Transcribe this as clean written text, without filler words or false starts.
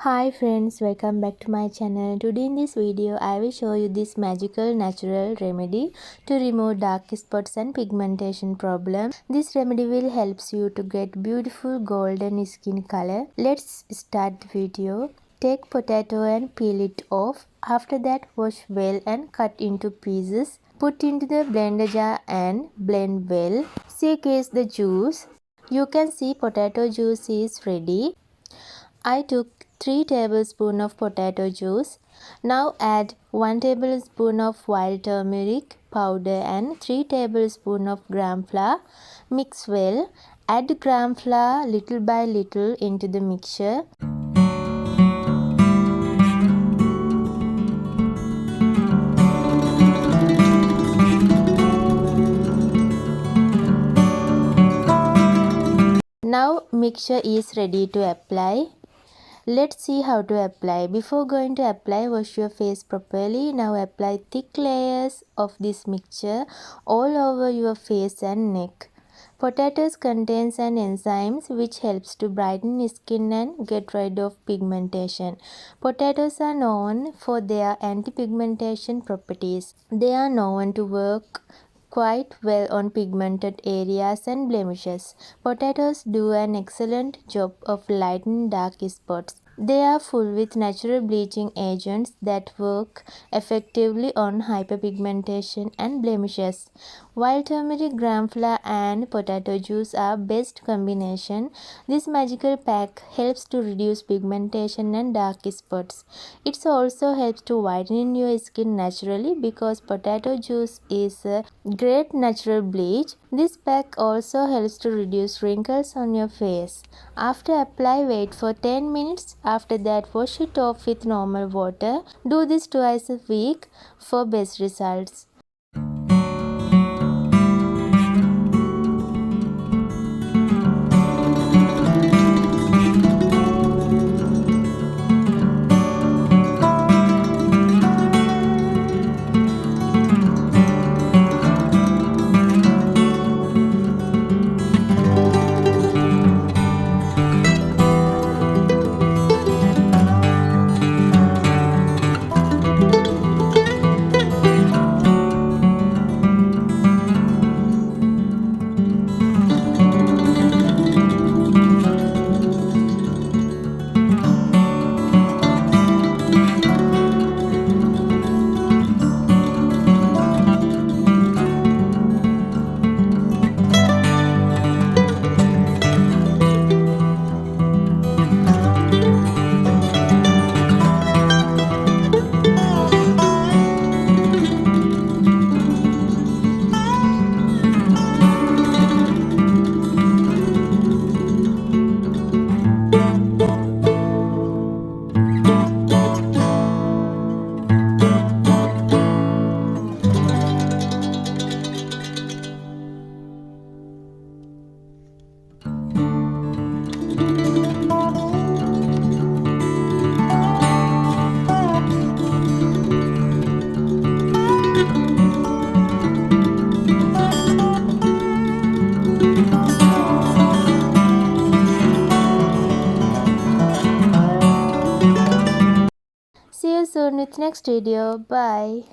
Hi friends, welcome back to my channel. Today in this video I will show you this magical natural remedy to remove dark spots and pigmentation problem. This remedy will helps you to get beautiful golden skin color. Let's start the video. Take potato and peel it off. After that wash well and cut into pieces. Put into the blender jar and blend well. Squeeze the juice. You can see potato juice is ready. I took 3 tablespoons of potato juice. Now add 1 tablespoon of wild turmeric powder and 3 tablespoons of gram flour. Mix well. Add gram flour little by little into the mixture. Now mixture is ready to apply. Let's see how to apply. Before going to apply, wash your face properly. Now apply thick layers of this mixture all over your face and neck. Potatoes contains an enzymes which helps to brighten skin and get rid of pigmentation. Potatoes are known for their anti-pigmentation properties. They are known to work quite well on pigmented areas and blemishes. Potatoes do an excellent job of lightening dark spots. They are full with natural bleaching agents that work effectively on hyperpigmentation and blemishes. Wild turmeric, gram flour and potato juice are best combination. This magical pack helps to reduce pigmentation and dark spots. It also helps to whiten your skin naturally because potato juice is a great natural bleach. This pack also helps to reduce wrinkles on your face. After apply, wait for 10 minutes. After that, wash it off with normal water. Do this twice a week for best results. See you soon with next video. Bye.